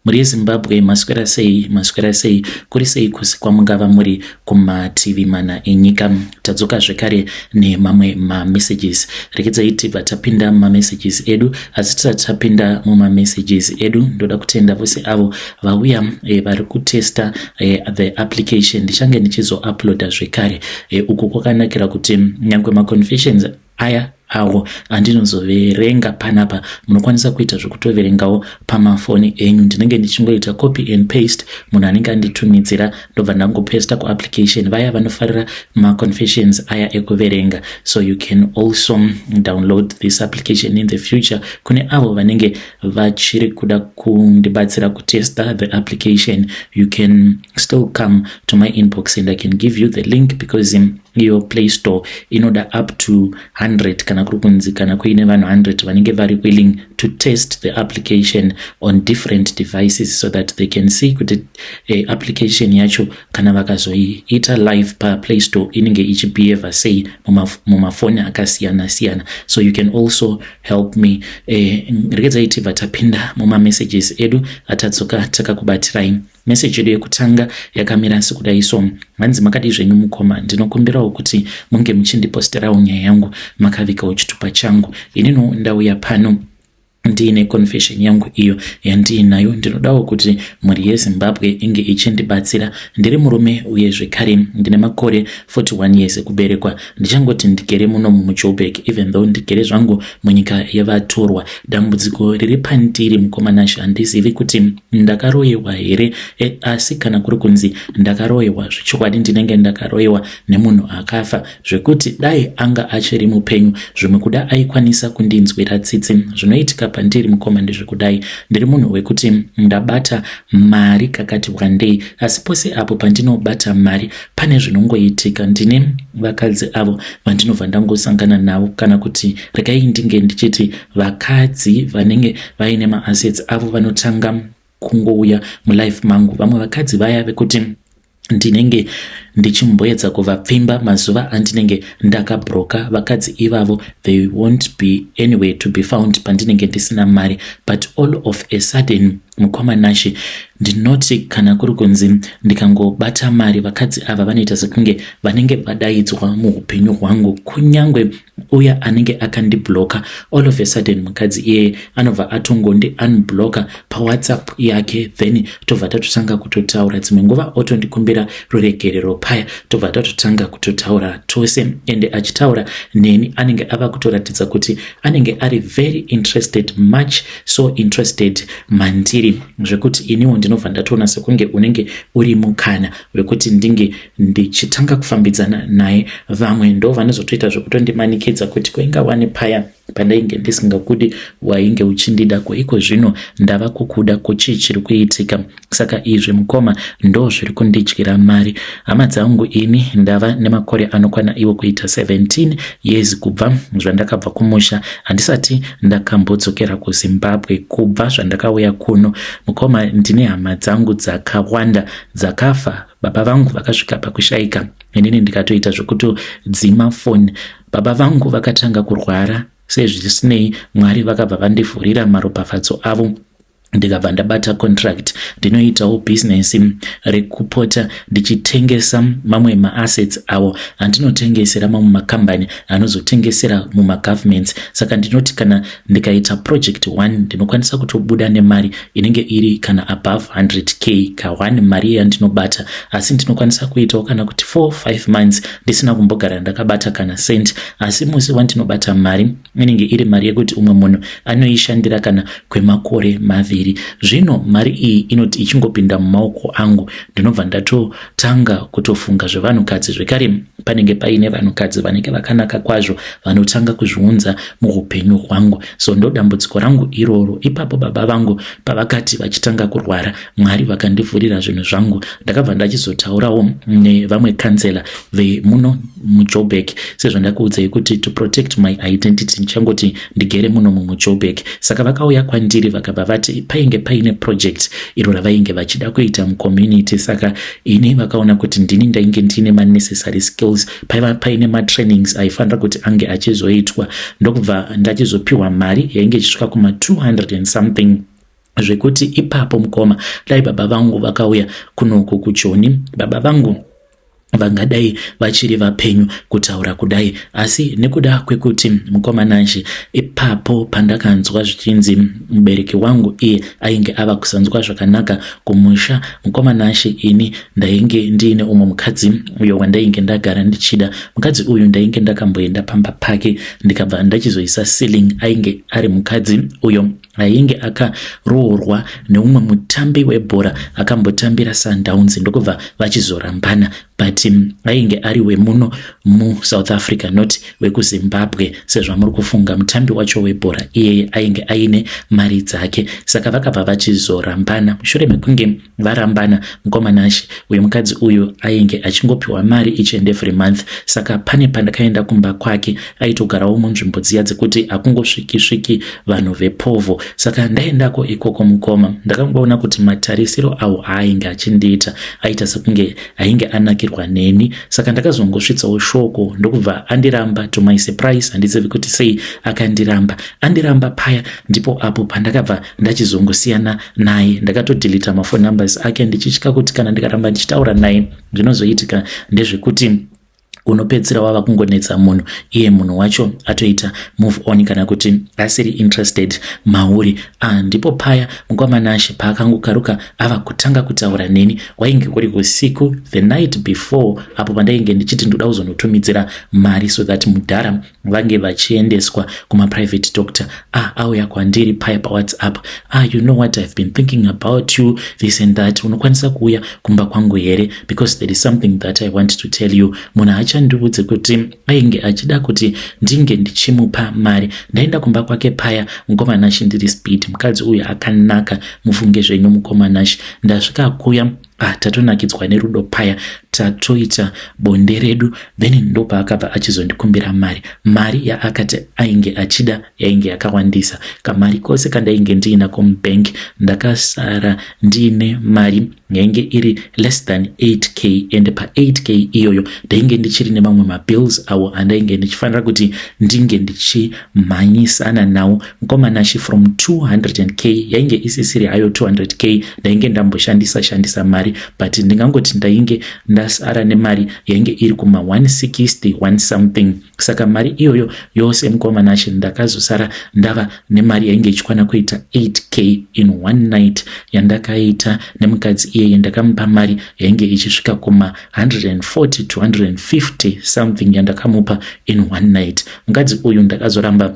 muri Zimbabwe maswera sei kuri sei kusi kwamungava muri kumativi mana enyika. Tadzoka zvekare nemamwe messages. Rekedzai tibva tapinda messages edu, asi tisati tapinda messages edu ndoda kutenda vose avo vauya vari kutesta the application. Ndichange ndichizo uploada zvekare uku kwakanakira kuti nyangwe maconfessions aya awo andinozoverenga panapa munokwanisa kuita zvekutoverengawo pamafoni enyu. Ndinenge ndichingoita copy and paste, munhu anenge anditumidzira ndobva ndangopesta kuapplication. Vaya vanofarira maconfessions aya ekuverenga, so you can also download this application in the future. Kune avo vanenge vachiri kuda kundibatsira kutesta the application, you can still come to my inbox and I can give you the link, because in your Play Store inoda up to 100 kana kurukunzi kana kuine vanhu 100 vanenge vari willing to test the application on different devices, so that they can see kuti application yacho kana vakazoiita live pa Play Store inenge ichibehave sei mumafoni akasiyana siyana. So you can also help me. Rekedzai tibva tapinda messages edu atatsoka takakubatirai. Message yedu yekutanga yakamira sekudai so: hanzi makadi zvenyu mukoma, ndinokumbirawo kuti munge muchindiposterawo nyaya yangu makavikawo chitupa changu. Inino ndauya pano ndiine confession yangu iyo yandiinayo. Ndinodawo kuti mhuri yeZimbabwe inge ichindibatsira. Ndiri murume uye zvekare ndine makore 41 years ekuberekwa. Ndichangoti ndigere muno muJoburg, even though ndigere zvangu munyika yevatorwa. Dambudziko riri pandiri mukomanashi, handizivi kuti ndakaroyewa here, asi kana kuri kunzi ndakaroyewa zvechokwadi ndinenge ndakaroyewa nemunhu akafa, zvekuti dai anga achiri mupenyu zvimwe kuda aikwanisa kundinzwira tsitsi. Zvinoitika pandiri mukoma ndezvekudai, ndiri munhu wekuti ndabata mari kakati wandei, asi pose apo pandinobata mari pane zvinongoitika. Ndine vakadzi avo vandinobva ndangosangana navo, kana kuti regai ndinge ndichiti vakadzi vanenge vaine maassets avo vanotanga kungouya mulife mangu. Vamwe vakadzi vaya vekuti ndinenge ndichimboedza kuvapfimba mazuva andinenge ndakabroka. Vakadzi ivavo they won't be anywhere to be found pandinenge ndisina mari, but all of a sudden mukomanashi ndinoti kana kuri kunzi ndikangobata mari, vakadzi ava vanoita sekunge vanenge vadaidzwa muupenyu hwangu. Kunyangwe uya anenge akandibloka, all of a sudden mukadzi iye anobva atongondi unbloka paWhatsApp yake, then tobva tatotanga kutotaura. Dzimwe nguva otondikumbira ruregerero paya, tobva tatotanga kutotaura tose. Ende achitaura neni anenge ava kutoratidza kuti anenge ari very interested, much so interested mandiri, zvekuti iniwo ndinobva ndatoona sekunge unenge uri mukana wekuti ndinge ndichitanga kufambidzana naye. Vamwe ndo vanozotoita zvekutondimanikidza kuti kuinga wani paya pandainge ndisingakudi wainge uchindida, iko zvino ndava kukuda, kuchii chiri kuitika. Saka izvi mukoma ndo zviri kundidyira mari. Hama dzangu ini ndava nemakore anokwana iwo kuita 17 years kubva zvandakabva kumusha. Handisati ndakambodzokera kuZimbabwe kubva zvandakauya kuno. Mukoma ndine hama dzangu dzakawanda dzakafa, baba vangu vakasvika pakushaika, inini ndikatoita zvekutodzima foni. Baba vangu vakatanga kurwara, sezvisinei Mwari vakabva vandivhurira maropafadzo avo, ndikabva ndabata contract. Ndinoitawo business rekupota ndichitengesa mamwe maassets avo andinotengesera mamwe makambani anozotengesera mumagovernments. Saka ndinoti kana ndikaita project 1 ndinokwanisa kutobuda nemari inenge iri kana above 100k ka1 mari yandinobata, asi ndinokwanisa kuitawo kana kuti 4-5 months ndisina kumbogara ndakabata kana cent. Asi musi wandinobata mari inenge iri mari yekuti umwe munhu anoishandira kana kwemakore maviri. Zvino mari iyi inoti ichingopinda mumaoko angu, ndinobva ndatotanga kutofunga zvevanhukadzi. Zvekare panenge paine vanhukadzi vanenge vakanaka kwazvo vanotanga kuzviunza muupenyu hwangu. So ndo dambudziko rangu iroro. Ipapo baba vangu pavakati vachitanga kurwara, Mwari vakandivhurira zvinhu zvangu. Ndakabva ndachizotaurawo nevamwe kansela vemuno muJoburg, sezvo ndakuudzai kuti to protect my identity ndichangoti ndigere muno muJoburg. Saka vakauya kwandiri vakabva vati painge paine project iro ravainge vachida kuita mucommunity. Saka ini vakaona kuti ndini ndainge ndine necessary skills, paine matrainings aifanira kuti ange achizoitwa. Ndokubva ndachizopiwa mari yainge ichisvika kuma 200 and something zvekuti ipapo mukoma dai baba vangu vakauya kunoku kuJoni, baba vangu vangadai vachiri vapenyu kutaura kudai, asi nekuda kwekuti mukoma Nashi ipapo pandakanzwa zvichinzi mubereki wangu iye ainge ava kusanzwa zvakanaka kumusha, mukoma Nashi ini ndainge ndiine umwe mukadzi uyo wandainge ndagara ndichida. Mukadzi uyu ndainge ndakamboenda pamba pake ndikabva ndachizoisa ceiling. Ainge ari mukadzi uyo ainge akaroorwa neumwe mutambi webhora akambotambira Sundowns ndokubva vachizorambana, but ainge ari wemuno muSouth Africa, not wekuZimbabwe sezvo muri kufunga. Mutambi wacho webhora iyeye ainge aine mari dzake, saka vakabva vachizorambana. Mushure mekunge varambana, mukoma Nashi uyu mukadzi uyu ainge achingopiwa mari each and every month, saka pane pandakaenda kumba kwake aitogarawo munzvimbo dziya dzekuti akungosviki vanhu vepovo, saka ndaendako ikoko mukoma ndakangoona kuti matarisiro awo ainge achindiita aita sekunge ainge anakirwa neni, saka ndakazongosvitsawo shoko ndokubva andiramba. To my surprise, handizivi kuti sei akandiramba. Andiramba paya ndipo apo pandakabva ndachizongosiyana naye, ndakatodhilita mafoni numbers ake ndichitya kuti kana ndikaramba ndichitaura naye zvinozoitika ndezvekuti unopedzera wava kungonetsa munhu, iye munhu wacho atoita move on kana kuti asiri interested mauri. Ndipo paya mukoma Nashi paakangokaruka ava kutanga kutaura neni, wainge kuri usiku the night before, apo pandainge ndichiti ndoda kuzonotumidzira mari so that mudhara vange vachiendeswa kuma private doctor. Auya kwandiri paya paWhatsApp, you know what, I've been thinking about you, this and that, unokwanisa kuuya kumba kwangu here because there is something that I want to tell you. Munhu ndiudze kuti ainge achida kuti ndinge ndichimupa mari. Ndaenda kumba kwake paya, mukoma Nashi ndiri speed, mukadzi uyu akanaka, mufunge zvenyu mukoma Nashi. Ndasvika kuya tatonakidzwa nerudo paya, tatoita bonde redu, then ndopa akabva achizondikumbira mari yaakati ainge achida yainge yakawandisa. Kamari kose kandainge ndiinako mubank ndakasara ndiine mari yainge iri less than 8k, and pa 8k iyoyo ndainge ndichiri nemamwe mabills awo andainge ndichifanira kuti ndinge ndichimhanyisana nawo. mukoma Nashi from 200k yainge isisiri hayo 200k ndainge ndamboshandisa mari, but ndingangoti ndainge ndasara nemari yainge iri kuma 160 something. Saka mari iyoyo yose mukoma Nashi ndakazosara ndava nemari yainge ichikwana kuita 8k in one night yandakaita nemukadzi iyeye. Ndakamupa mari yainge ichisvika kuma 140 to 150 something yandakamupa in one night. Mukadzi uyu ndakazoramba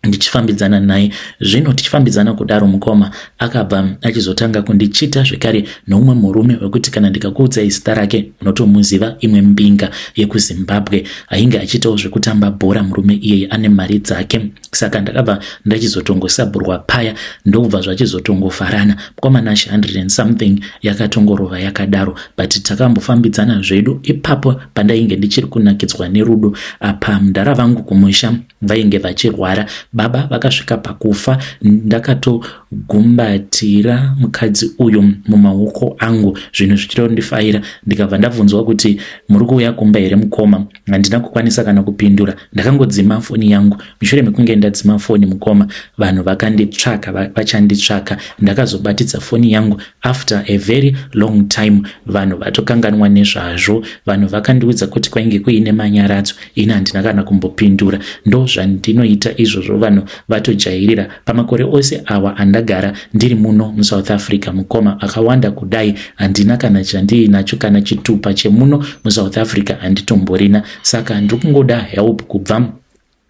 ndichifambidzana naye. Zvino tichifambidzana kudaro mukoma akabva achizotanga kundichita zvekare noumwe murume wekuti kana ndikakuudzai zita rake unotomuziva, imwe mbinga yekuZimbabwe, ainge achitawo zvekutamba bhora. Murume iyeye ane mari dzake, saka ndakabva ndachizotongosabhurwa paya ndobva zvachizotongofarana. mukoma Nashi 100 and something yakatongorova yakadaro, but takambofambidzana zvedu. Ipapo pandainge ndichiri kunakidzwa nerudo, apa mudhara vangu kumusha vainge vachirwara, baba vakasvika pakufa. Ndakatogumbatira mukadzi uyu mumaoko angu, zvinhu zvichitondifaira. Ndikabva ndabvunzwa kuti muri kuuya kumba here mukoma, handina kukwanisa kana kupindura. Ndakangodzima foni yangu. Mushure mekunge ndadzima foni mukoma, vanhu vakanditsvaka, vachanditsvaka. Ndakazobatidza foni yangu after a very long time. Vanhu vatokanganwa nezvazvo, vanhu vakandiudza kuti kwainge kuine manyaradzo, ini handina kana kumbopindura. Ndo zvandinoita izvozvo vanhu vatojairira. Pamakore ose awa andagara ndiri muno muSouth Africa mukoma, akawanda kudai handina kana chandiinacho kana chitupa chemuno muSouth Africa handitomborina. Saka ndikungoda help kubva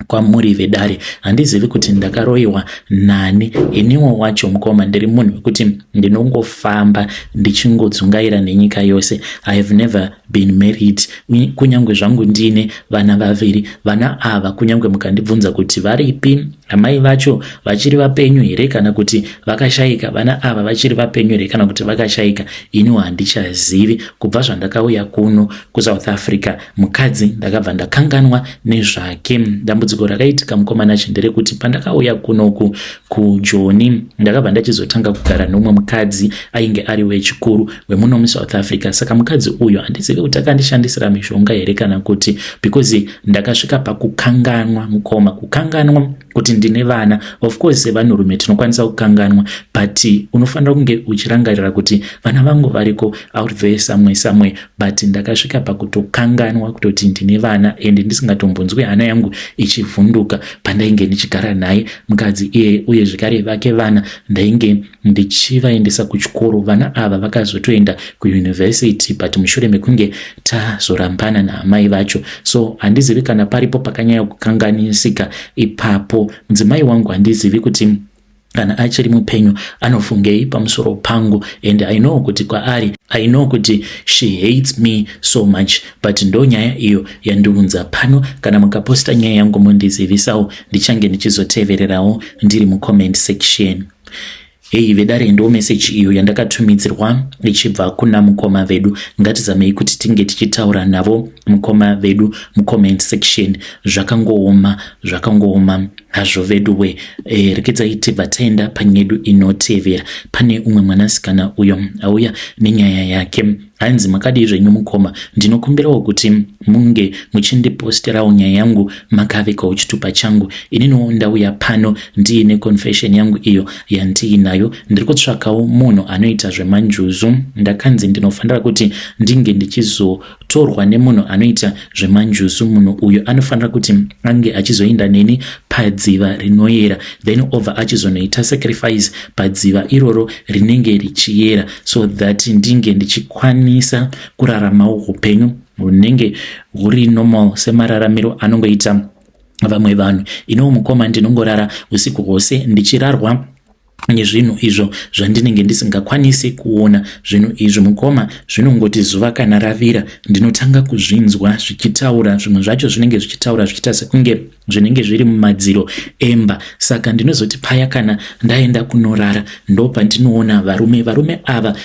kwamuri vedare. Handizivi kuti ndakaroiwa nani. Iniwo wacho mukoma ndiri munhu wekuti ndinongofamba ndichingodzungaira nenyika yose. I have never been married. Kunyange zvangu ndine vana vaviri, vana ava kunyange mukandibvunza kuti varipi, amai vacho vachiri vapenyu here kana kuti vakashayika, vana ava vachiri vapenyu here kana kuti vakashayika, iniwo handichazivi. Kubva zvandakauya kuno kuSouth Africa, mukadzi ndakabva ndakanganwa nezvake. Dambudziko rakaitika mukoma Nashi nderekuti pandakauya kunoku kuJoni ndakabva ndachizotanga kugara nomwe mukadzi ainge ari wechikuru wemuno muSouth Africa. Saka mukadzi uyu handizivi kuti akandishandisira mishonga here kana kuti, because ndakasvika pakukanganwa mukoma. Kukanganwa kuti ndine vana. Of course sevanhurume tinokwanisa kukanganwa, but unofanira kunge uchirangarira kuti vana vangu variko out there somewhere, but ndakasvika pakutokanganwa kutoti ndine vana and ndisingatombonzwi hana yangu ichivhunduka pandainge ndichigara naye mukadzi iye uye zvekare vake vana ndainge ndichivaendesa kuchikoro. Vana ava vakazotoenda kuyunivhesiti but mushure mekunge tazorambana naamai vacho, so handizivi kana paripo pakanyanya kukanganisika ipapo. Mudzimai wangu handizivi kuti kana achiri mupenyu anofungei pamusoro pangu, and I know kuti kwaari, I know kuti she hates me so much, but ndo nyaya iyo yandiunza pano. Kana mukaposta nyaya yangu mundizivisawo, ndichange ndichizotevererawo ndiri mucomment section. Hei vedare ndo message iyo yandakatumidzirwa ichibva kuna mukoma vedu. Ngatizamei kuti tinge tichitaura navo mukoma vedu mucomment section. Zvakangooma hazvo veduwe. Rekezai tibva taenda panyedu inotevera. Pane umwe mwanasikana uyo auya nenyaya yake. Hanzi makadi zvenyu mukoma, ndinokumbirawo kuti munge muchindiposterawo nyaya yangu makavekawo chitupa changu. Ininiwo ndauya pano ndiine confession yangu iyo yandiinayo. Ndiri kutsvakawo munhu anoita zvemanjuzu. Ndakanzi ndinofanira kuti ndinge ndichizotorwa nemunhu anoita zvemanjuzu. Munhu uyo anofanira kuti ange achizoenda neni padziva rinoyera, then over achizonoita sacrifice padziva iroro rinenge richiyera, so that ndinge ndichikwanisa kuraramawo upenyu hunenge huri normal semararamiro anongoita vamwe vanhu. Ino mukoma ndinongorara usiku hwose ndichirarwa nezvinhu izvo zvandinenge ndisingakwanisi kuona. Zvinhu izvo mukoma zvinongoti zuva kana ravira ndinotanga kuzvinzwa zvichitaura. Zvimwe zvacho zvinenge zvichitaura zvichita sekunge zvinenge zviri mumadziro emba. Saka ndinozoti paya kana ndaenda kunorara ndo pandinoona varume ava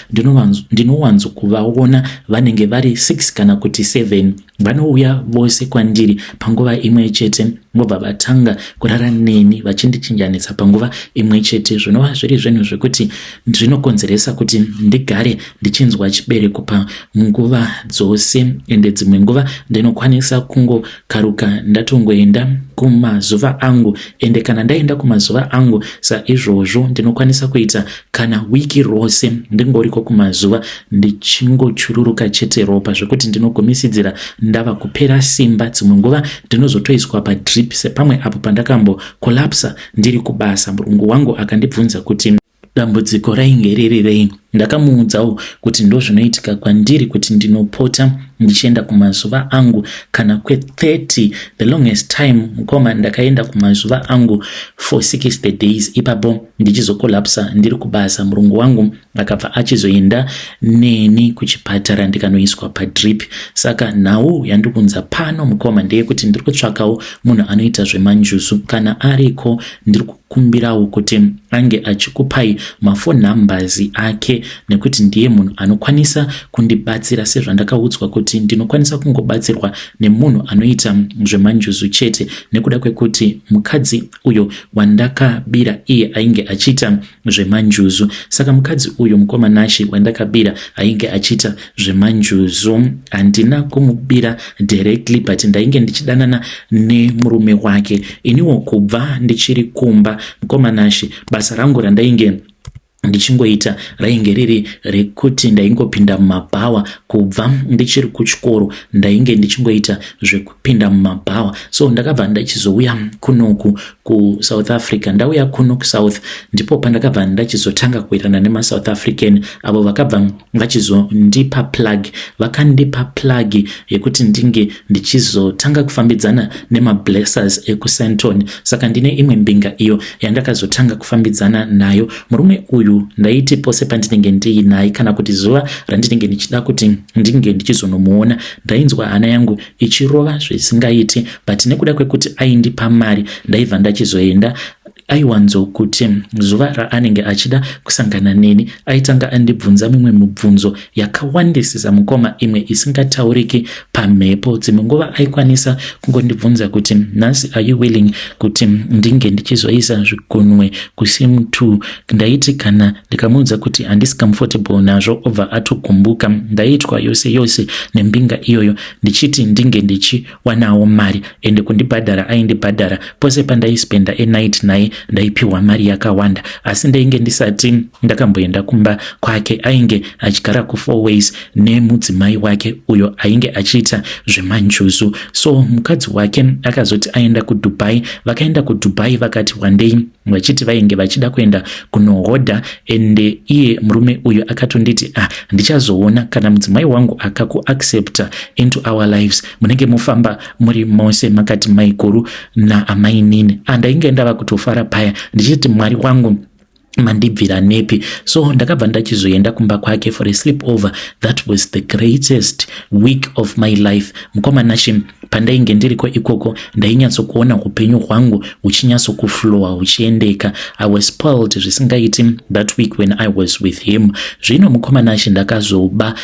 ndinowanzo kuvaona vanenge vari 6 kana kuti 7. Vanouya vose kwandiri panguva imwe chete, vobva vatanga kurara neni vachindichinjanisa panguva imwe chete. Zvinova zviri zvinhu zvekuti zvinokonzeresa kuti ndigare ndichinzwa chibereko panguva dzose, ende dzimwe nguva ndinokwanisa kungokaruka ndatongoenda kumazuva angu, ende kana ndaenda kumazuva angu saizvozvo ndinokwanisa kuita kana wiki rose ndingoriko kumazuva ndichingochururuka chete ropa zvekuti ndinogomisidzira ndava kupera simba. Dzimwe nguva ndinozotoiswa padrip sepamwe apo pandakambokolapsa ndiri kubasa. Murungu wangu akandibvunza kuti dambudziko rainge riri rei. Ndakamuudzawo kuti ndo zvinoitika kwandiri kuti ndinopota ndichienda kumazuva angu kana kwe30. The longest time mukoma ndakaenda kumazuva angu for 60 days. Ipapo ndichizokolapsa ndiri kubasa. Murungu wangu akabva achizoenda neni kuchipatara ndikanoiswa padrip. Saka nhau yandikunza pano mukoma ndeye kuti ndiri kutsvakawo munhu anoita zvemanjuzu. Kana ariko ndiri kukumbirawo kuti ange achikupai mafone numbers ake, nekuti ndiye munhu anokwanisa kundibatsira sezvandakaudzwa kuti ndinokwanisa kungobatsirwa nemunhu anoita zvemanjuzu chete, nekuda kwekuti mukadzi uyo wandakabira iye ainge achiita zvemanjuzu. Saka mukadzi uyo mukoma Nashi wandakabira ainge achiita zvemanjuzu. Handina kumubira directly, but ndainge ndichidanana nemurume wake. Iniwo kubva ndichiri kumba mukoma Nashi, basa rangu randainge ndichingoita rainge riri rekuti ndaingopinda mumabhawa. Kubva ndichiri kuchikoro ndainge ndichingoita zvekupinda mumabhawa. So ndakabva ndachizouya kunoku kuSouth Africa. Ndauya kuno kuSouth ndipo pandakabva ndachizotanga kuirana nemaSouth African avo vakabva vachizondipa plug. Vakandipa plug yekuti ndinge ndichizotanga kufambidzana nemablessers ekuSanton. Saka ndine imwe mbinga iyo yandakazotanga kufambidzana nayo. Murume uyu ndaiti pose pandinenge ndiinaye kana kuti zuva randinenge ndichida kuti ndinge ndichizonomuona ndainzwa hana yangu ichirova zvisingaiti, but nekuda kwekuti aindipa mari ndaibva ndachizoenda aiwanzo kuti zuva raanenge achida kusangana neni aitanga andibvunza mimwe mibvunzo yakawandisisa mukoma, imwe isingatauriki pamhepo. Dzimwe nguva aikwanisa kungondibvunza kuti nhasi are you willing kuti ndinge ndichizoisa zvigunwe kusim 2. Ndaiti kana ndikamuudza kuti handisi comfortable nazvo obva atogumbuka. Ndaitwa yose yose nembinga iyoyo ndichiti ndinge ndichiwanawo mari ende kundibhadhara aindibhadhara. Pose pandaispenda enight naye ndaipiwa mari yakawanda, asi ndainge ndisati ndakamboenda kumba kwake ainge achigara ku4 ways nemudzimai wake uyo ainge achiita zvemanjuzu. So mukadzi wake akazoti aenda kuDubai. Vakaenda kuDubai vakati one day vachiti vainge vachida kuenda kunohodha, ende iye murume uyu akatonditi ndichazoona kana mudzimai wangu akakuaccepta into our lives, munenge mufamba muri mose makati maiguru naamai nini. Ndainge ndava kutofara paya ndichiti Mwari wangu mandibvira nepi. So ndakabva ndachizoenda kumba kwake for a sleepover. That was the greatest week of my life. Mukomanashi pandainge ndiriko ikoko ndainyatsokuona upenyu hwangu huchinyatsokuflowa huchiendeka. I was spoiled zvisingaiti that week when I was with him. Zvino mukomanashi ndakazoba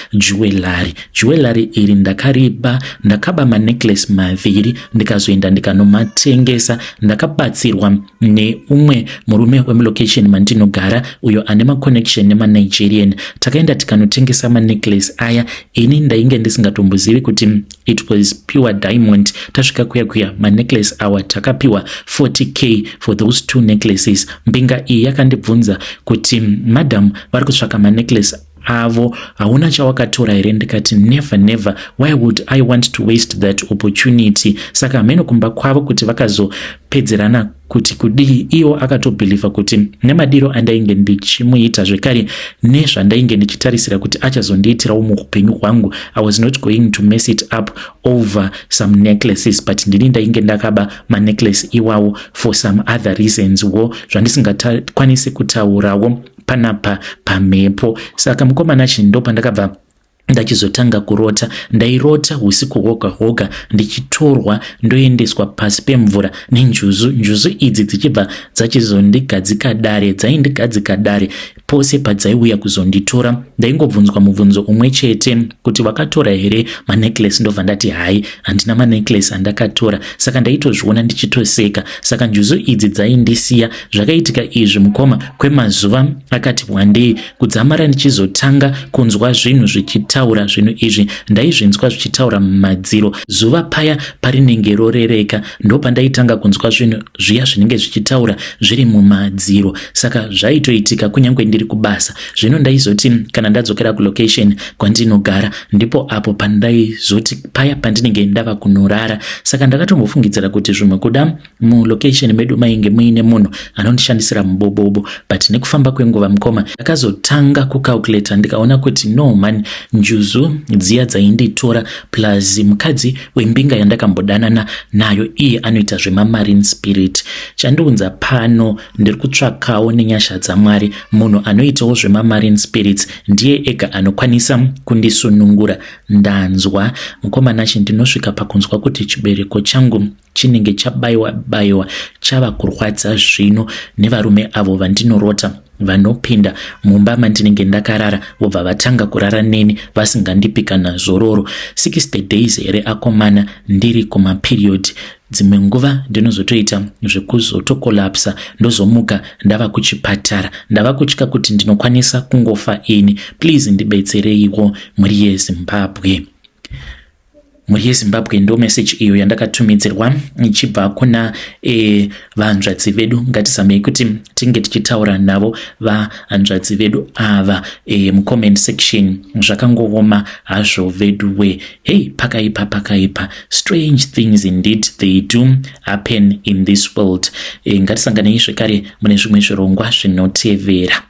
jewelry iri ndakariba, ndakaba manecklace maviri ndikazoenda ndikanomatengesa. Ndakabatsirwa neumwe murume wemulocation mandinogara uyo ane maconnection nemanigerian. Takaenda tikanotengesa manecklace aya. Ini ndainge ndisingatombozivi kuti it was pure diamond. Tasvika kuya manecklace awa takapiwa 40k for those 2 necklaces. Mbinga iyi yakandibvunza kuti madam, vari kutsvaka manecklace avo, hauna chawakatora here? Ndikati never, why would I want to waste that opportunity? Saka hameno kumba kwavo kuti vakazopedzerana kuti kudii. Iwo akatobhiliva kuti nemadiro andainge ndichimuita zvekare nezvandainge ndichitarisira kuti achazondiitirawo muupenyu hwangu, I was not going to mess it up over some necklaces, but ndini ndainge ndakaba manecklace iwawo for some other reasons wo zvandisingakwanisi kutaurawo panapa pamhepo. Saka mukomanachi ndo pandakabva ndachizotanga kurota. Ndairota usiku hwoga ndichitorwa ndoendeswa pasi pemvura nenjuzu idzi dzichibva dzachizondigadzika dare. Dzaindigadzika dare pose padzaiuya kuzonditora. Ndaingobvunzwa mubvunzo umwe chete kuti wakatora here manecklace? Ndobva ndati hai, handina manecklace andakatora. Saka ndaitozviona ndichitoseka. Saka njuzu idzi dzaindisiya. Zvakaitika izvi mukoma kwemazuva akati one day kudzamara ndichizotanga kunzwa zvinhu zvichitaura zvinhu izvi. Ndaizvinzwa zvichitaura mumadziro. Zuva paya parinenge rorereka ndopandaitanga kunzwa zvinhu zviya zvinenge zvichitaura zviri mumadziro. Saka zvaitoitika kunyange ndiri kubasa. Zvino ndaizoti kana ndadzokera kulocation kwandinogara ndipo apo pandaizoti paya pandinenge ndava kunorara. Saka ndakatombofungidzira kuti zvimwe kuda mulocation medu mainge muine munhu anondishandisira mubobobo, but nekufamba kwenguva mukoma ndakazotanga kucalculate ndikaona kuti no man, njuzu dziya dzainditora plus mukadzi wembinga yandakambodanana nayo iye anoita zvemamarine spirit. Chandiunza pano ndiri kutsvakawo nenyasha dzaMwari munhu anoitawo zvemamarine spirits, ndiye ega anokwanisa kundisunungura. Ndanzwa mukomanachi ndinosvika pakunzwa kuti chibereko changu chinenge chabayiwa chava kurwadza zvino nevarume avo vandinorota vanopinda mumba mandinenge ndakarara vobva vatanga kurara neni vasingandipi kana zororo. 60 days here akomana ndiri kumaperiod. Dzimwe nguva ndinozotoita zvekuzotokolapsa ndozomuka ndava kuchipatara. Ndava kutya kuti ndinokwanisa kungofa ini. Please ndibetsereiwo muri yeZimbabwe. Muri yeZimbabwe ndo message iyo yandakatumidzirwa ichibva kuna vahanzvadzi vedu. Ngatizamei kuti tinge tichitaura navo vahanzvadzi vedu ava mucomment section. Zvakangooma hazvo veduwe. Hey, pakaipa. Strange things indeed they do happen in this world. Ngatisanganei zvekare mune zvimwe zvirongwa zvinotevera.